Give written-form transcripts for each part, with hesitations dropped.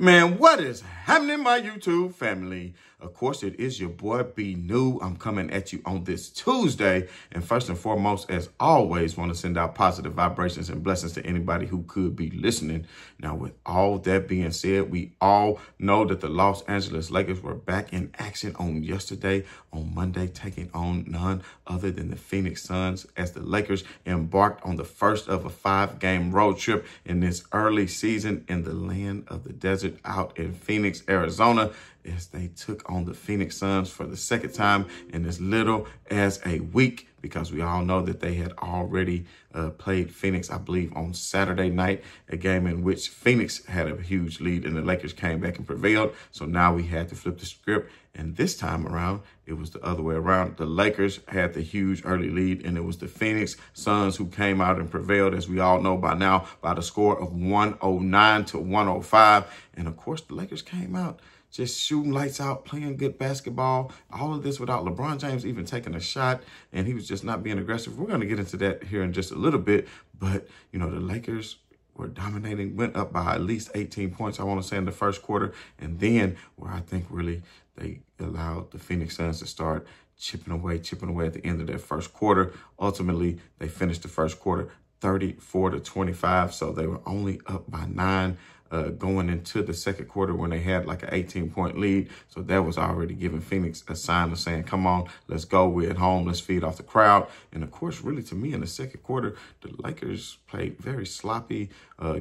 Man, what is happening, my YouTube family? Of course, it is your boy B New. I'm coming at you on this Tuesday. And first and foremost, as always, want to send out positive vibrations and blessings to anybody who could be listening. Now, with all that being said, we all know that the Los Angeles Lakers were back in action on yesterday, on Monday, taking on none other than the Phoenix Suns as the Lakers embarked on the first of a 5-game road trip in this early season in the land of the desert out in Phoenix, Arizona, as they took on the Phoenix Suns for the second time in as little as a week, because we all know that they had already played Phoenix, I believe, on Saturday night, a game in which Phoenix had a huge lead and the Lakers came back and prevailed. So now we had to flip the script. And this time around, it was the other way around. The Lakers had the huge early lead, and it was the Phoenix Suns who came out and prevailed, as we all know by now, by the score of 109 to 105. And of course, the Lakers came out just shooting lights out, playing good basketball, all of this without LeBron James even taking a shot, and he was just not being aggressive. We're going to get into that here in just a little bit, but, you know, the Lakers were dominating, went up by at least 18 points, I want to say, in the first quarter, and then where I think really they allowed the Phoenix Suns to start chipping away at the end of that first quarter. Ultimately, they finished the first quarter 34 to 25, so they were only up by 9 going into the second quarter when they had like an 18-point lead. So that was already giving Phoenix a sign of saying, come on, let's go. We're at home. Let's feed off the crowd. And of course, really to me in the second quarter, the Lakers played very sloppy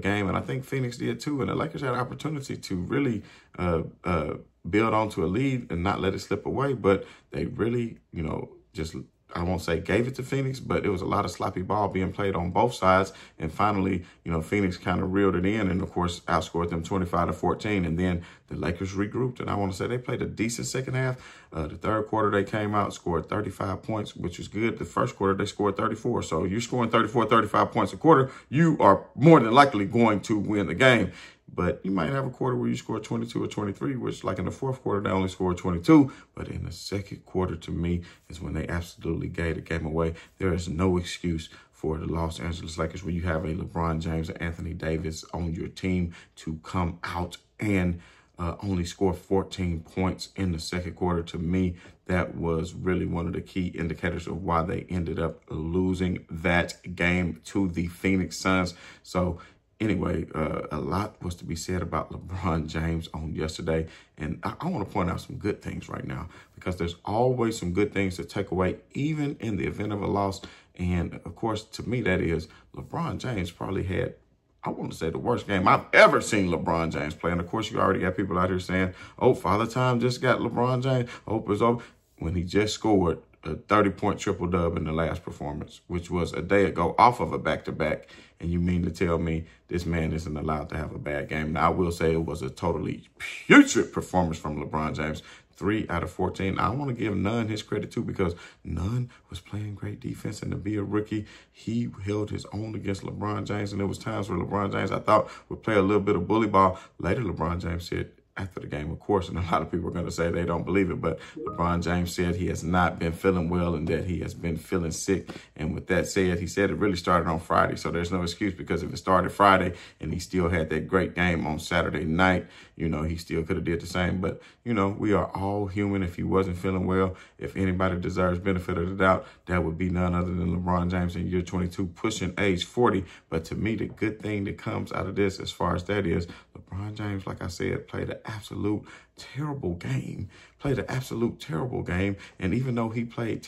game. And I think Phoenix did too. And the Lakers had an opportunity to really build onto a lead and not let it slip away. But they really, you know, just, I won't say gave it to Phoenix, but it was a lot of sloppy ball being played on both sides. And finally, you know, Phoenix kind of reeled it in and, of course, outscored them 25 to 14. And then the Lakers regrouped. And I want to say they played a decent second half. The third quarter, they came out, scored 35 points, which was good. The first quarter, they scored 34. So you're scoring 34, 35 points a quarter, you are more than likely going to win the game. But you might have a quarter where you score 22 or 23, which like in the fourth quarter, they only scored 22. But in the second quarter, to me, is when they absolutely gave the game away. There is no excuse for the Los Angeles Lakers when you have a LeBron James and Anthony Davis on your team to come out and only score 14 points in the second quarter. To me, that was really one of the key indicators of why they ended up losing that game to the Phoenix Suns. So anyway, a lot was to be said about LeBron James on yesterday. And I want to point out some good things right now, because there's always some good things to take away, even in the event of a loss. And of course, to me, that is LeBron James probably had, I want to say, the worst game I've ever seen LeBron James play. And of course, you already got people out here saying, oh, Father Time just got LeBron James. Hope it's over. When he just scored a 30-point triple-dub in the last performance, which was a day ago off of a back-to-back. And you mean to tell me this man isn't allowed to have a bad game? Now, I will say it was a totally putrid performance from LeBron James. 3 out of 14. I want to give Nunn his credit too, because Nunn was playing great defense, and to be a rookie, he held his own against LeBron James. And there was times where LeBron James, I thought, would play a little bit of bully ball. Later, LeBron James said, after the game, of course, and a lot of people are going to say they don't believe it, but LeBron James said he has not been feeling well and that he has been feeling sick. And with that said, he said it really started on Friday, so there's no excuse, because if it started Friday and he still had that great game on Saturday night, you know, he still could have did the same. But, you know, we are all human. If he wasn't feeling well, if anybody deserves benefit of the doubt, that would be none other than LeBron James in year 22, pushing age 40. But to me, the good thing that comes out of this, as far as that is, LeBron James, like I said, played an absolute terrible game. And even though he played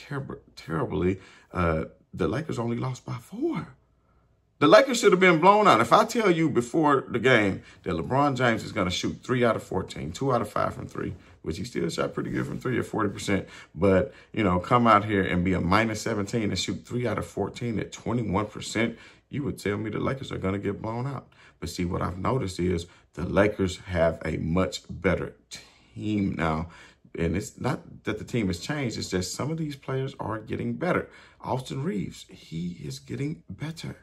terribly, the Lakers only lost by 4. The Lakers should have been blown out. If I tell you before the game that LeBron James is going to shoot 3 out of 14, 2 out of 5 from 3, which he still shot pretty good from 3 at 40%, but, you know, come out here and be a minus 17 and shoot 3 out of 14 at 21%, you would tell me the Lakers are going to get blown out. But see, what I've noticed is the Lakers have a much better team now. And it's not that the team has changed. It's just some of these players are getting better. Austin Reeves, he is getting better.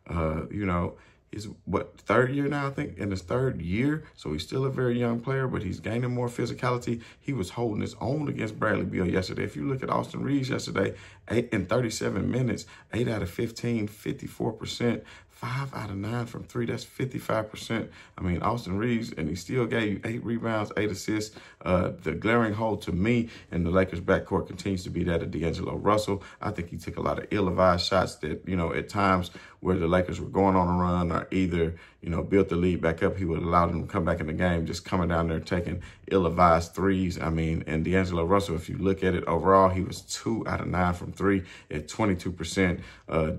You know, is what, third year now, I think, in his third year. So he's still a very young player, but he's gaining more physicality. He was holding his own against Bradley Beal yesterday. If you look at Austin Reeves yesterday, in 37 minutes, 8 out of 15, 54%, 5 out of 9 from 3. That's 55%. I mean, Austin Reeves, and he still gave you 8 rebounds, 8 assists. The glaring hole to me in the Lakers backcourt continues to be that of D'Angelo Russell. I think he took a lot of ill-advised shots that, at times where the Lakers were going on a run or either, built the lead back up, he would allow them to come back in the game, just coming down there taking ill-advised threes. I mean, and D'Angelo Russell, if you look at it overall, he was 2 out of 9 from 3 at 22%,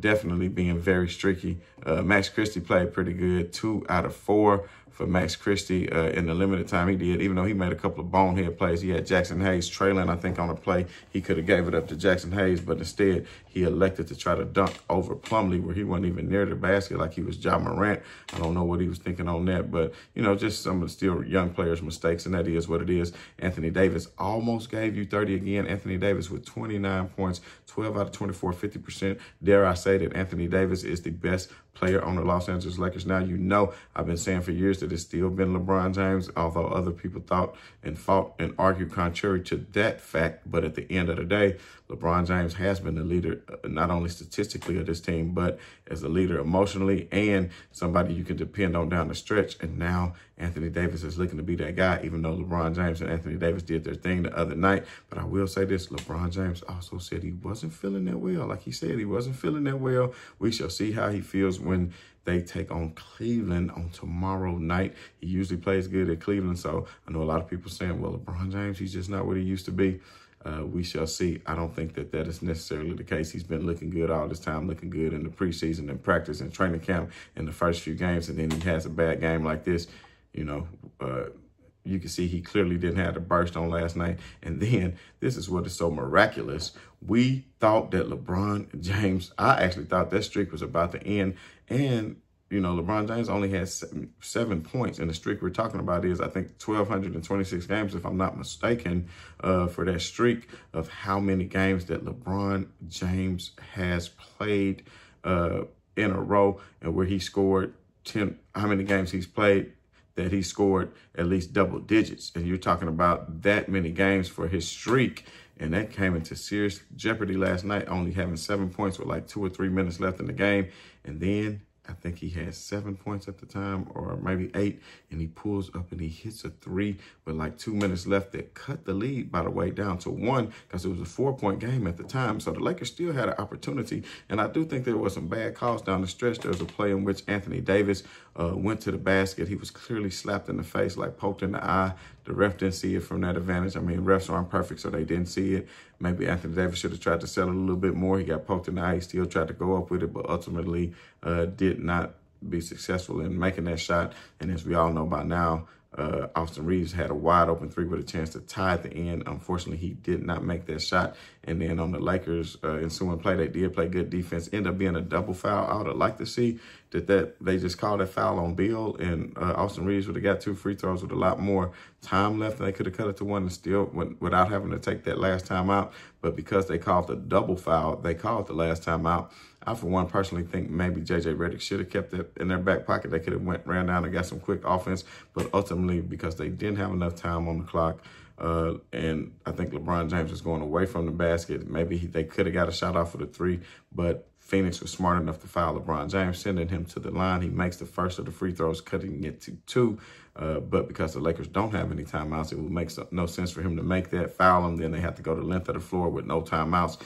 definitely being very streaky. Max Christie played pretty good, 2 out of 4 for Max Christie in the limited time he did, even though he made a couple of bonehead plays. He had Jackson Hayes trailing, I think, on a play. He could have gave it up to Jackson Hayes, but instead he elected to try to dunk over Plumlee where he wasn't even near the basket like he was Ja Morant. I don't know what he was thinking on that, but, just some of the still young players' mistakes, and that is what it is. Anthony Davis almost gave you 30 again. Anthony Davis with 29 points, 12 out of 24, 50%. Dare I say that Anthony Davis is the best player on the Los Angeles Lakers. Now, I've been saying for years that it's still been LeBron James, although other people thought and fought and argued contrary to that fact. But at the end of the day, LeBron James has been the leader, not only statistically of this team, but as a leader emotionally and somebody you can depend on down the stretch. And now Anthony Davis is looking to be that guy, even though LeBron James and Anthony Davis did their thing the other night. But I will say this, LeBron James also said he wasn't feeling that well. Like he said, he wasn't feeling that well. We shall see how he feels when they take on Cleveland on tomorrow night. He usually plays good at Cleveland, so I know a lot of people saying, well, LeBron James, he's just not what he used to be. We shall see. I don't think that is necessarily the case. He's been looking good all this time, looking good in the preseason and practice and training camp in the first few games, and then he has a bad game like this. You can see he clearly didn't have the burst on last night. And then this is what is so miraculous. We thought that LeBron James, I actually thought that streak was about to end. And, LeBron James only had 7 points. And the streak we're talking about is, I think, 1,226 games, if I'm not mistaken, for that streak of how many games that LeBron James has played in a row and where he scored 10, how many games he's played that he scored at least double digits. And you're talking about that many games for his streak. And that came into serious jeopardy last night, only having 7 points with like 2 or 3 minutes left in the game. And then I think he had 7 points at the time, or maybe 8, and he pulls up and he hits a 3 with like 2 minutes left that cut the lead, by the way, down to 1 because it was a 4-point game at the time. So the Lakers still had an opportunity, and I do think there was some bad calls down the stretch. There was a play in which Anthony Davis went to the basket. He was clearly slapped in the face, like poked in the eye. The ref didn't see it from that advantage. I mean, refs aren't perfect, so they didn't see it. Maybe Anthony Davis should have tried to settle a little bit more. He got poked in the eye. He still tried to go up with it, but ultimately did not be successful in making that shot. And as we all know by now, Austin Reeves had a wide open 3 with a chance to tie at the end. Unfortunately, he did not make that shot. And then on the Lakers ensuing play, they did play good defense. Ended up being a double foul. I would have liked to see that they just called that foul on Bill, and Austin Reeves would have got 2 free throws with a lot more time left, and they could have cut it to 1 and still without having to take that last time out. But because they called the double foul, they called the last time out. I, for one, personally think maybe J.J. Redick should have kept it in their back pocket. They could have ran down and got some quick offense, but ultimately, because they didn't have enough time on the clock, and I think LeBron James was going away from the basket, maybe they could have got a shot off of the 3, but Phoenix was smart enough to foul LeBron James, sending him to the line. He makes the first of the free throws, cutting it to 2. But because the Lakers don't have any timeouts, it would make no sense for him to make that, foul him. Then they have to go the length of the floor with no timeouts.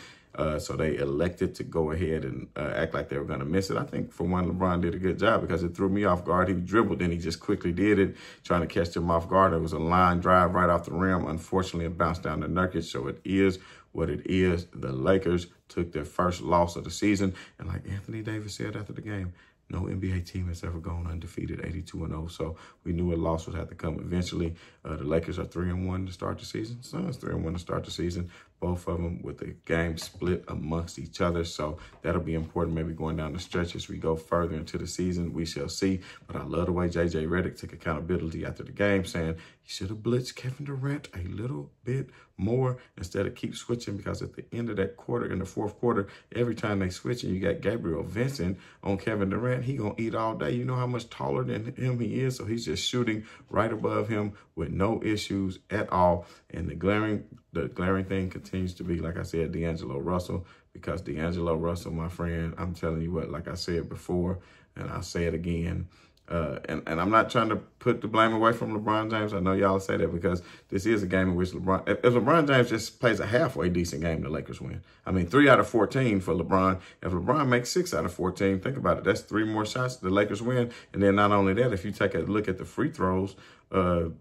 So they elected to go ahead and act like they were going to miss it. I think, for one, LeBron did a good job because it threw me off guard. He dribbled and he just quickly did it, trying to catch them off guard. It was a line drive right off the rim. Unfortunately, it bounced down to Nurkic, so it is what it is. The Lakers took their first loss of the season. And like Anthony Davis said after the game, no NBA team has ever gone undefeated 82-0. So we knew a loss would have to come eventually. The Lakers are 3-1 to start the season. Suns 3-1 to start the season. Both of them with the game split amongst each other. So that'll be important maybe going down the stretch as we go further into the season. We shall see. But I love the way J.J. Redick took accountability after the game, saying he should have blitzed Kevin Durant a little bit more instead of keep switching, because at the end of that quarter, in the fourth quarter, every time they switch and you got Gabriel Vincent on Kevin Durant, he going to eat all day. You know how much taller than him he is, so he's just shooting right above him with no issues at all. And the glaring thing continues to be, like I said, D'Angelo Russell, because D'Angelo Russell, my friend, I'm telling you what, like I said before, And I'll say it again. And I'm not trying to put the blame away from LeBron James. I know y'all say that because this is a game in which if LeBron James just plays a halfway decent game, the Lakers win. I mean, 3 out of 14 for LeBron. If LeBron makes 6 out of 14, think about it. That's 3 more shots. The Lakers win. And then not only that, if you take a look at the free throws, the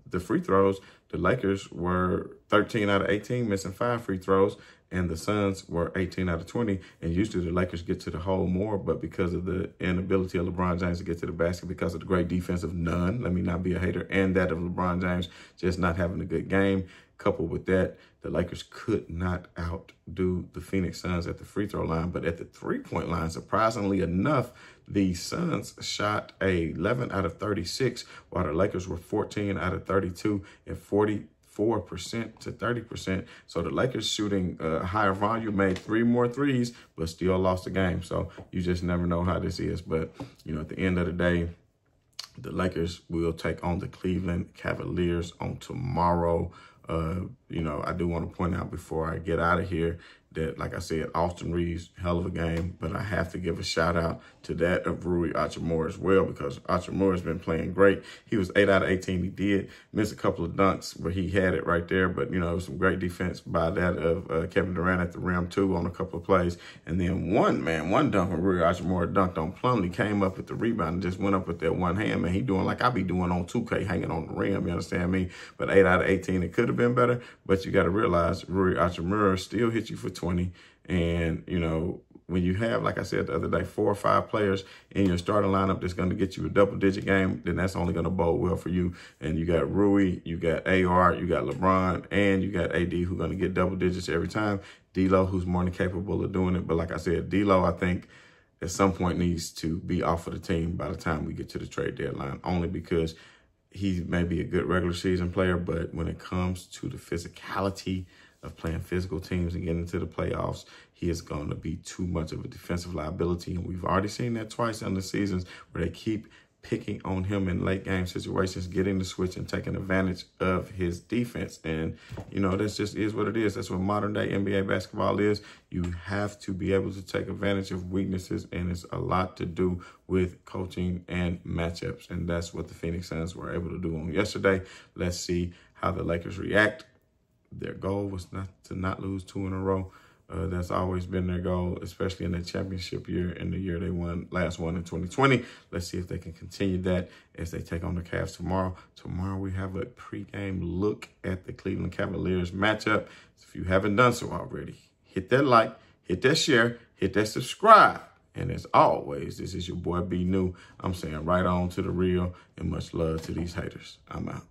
Lakers were 13 out of 18, missing 5 free throws. And the Suns were 18 out of 20. And usually the Lakers get to the hole more, but because of the inability of LeBron James to get to the basket, because of the great defense of none, let me not be a hater, and that of LeBron James just not having a good game, coupled with that, the Lakers could not outdo the Phoenix Suns at the free throw line. But at the three-point line, surprisingly enough, the Suns shot 11 out of 36, while the Lakers were 14 out of 32 and 44% to 30%. So the Lakers shooting higher volume, made 3 more threes, but still lost the game. So you just never know how this is. But, you know, at the end of the day, the Lakers will take on the Cleveland Cavaliers on tomorrow. You know, I do want to point out before I get out of here that, like I said, Austin Reeves, hell of a game, but I have to give a shout out to that of Rui Hachimura as well, because Hachimura has been playing great. He was 8 out of 18. He did miss a couple of dunks, but he had it right there. But, you know, it was some great defense by that of Kevin Durant at the rim, too, on a couple of plays. And then one dunk when Rui Hachimura dunked on Plumlee, came up with the rebound and just went up with that one hand. Man, he doing like I be doing on 2K, hanging on the rim, you understand me? But 8 out of 18, it could have been better. But you got to realize Rui Hachimura still hit you for 20. And, you know, when you have, like I said the other day, 4 or 5 players in your starting lineup that's going to get you a double-digit game, then that's only going to bode well for you. And you got Rui, you got AR, you got LeBron, and you got AD who's going to get double digits every time. D'Lo, who's more than capable of doing it. But like I said, D'Lo, I think, at some point needs to be off of the team by the time we get to the trade deadline, only because he may be a good regular season player, but when it comes to the physicality of playing physical teams and getting into the playoffs, he is going to be too much of a defensive liability. And we've already seen that twice in the seasons where they keep picking on him in late game situations, getting the switch and taking advantage of his defense. And, you know, that's just is what it is. That's what modern day NBA basketball is. You have to be able to take advantage of weaknesses, and it's a lot to do with coaching and matchups. And that's what the Phoenix Suns were able to do on yesterday. Let's see how the Lakers react. Their goal was not lose 2 in a row. That's always been their goal, especially in the championship year, in the year they last won in 2020. Let's see if they can continue that as they take on the Cavs tomorrow. Tomorrow we have a pregame look at the Cleveland Cavaliers matchup. So if you haven't done so already, hit that like, hit that share, hit that subscribe. And as always, this is your boy B New. I'm saying right on to the real, and much love to these haters. I'm out.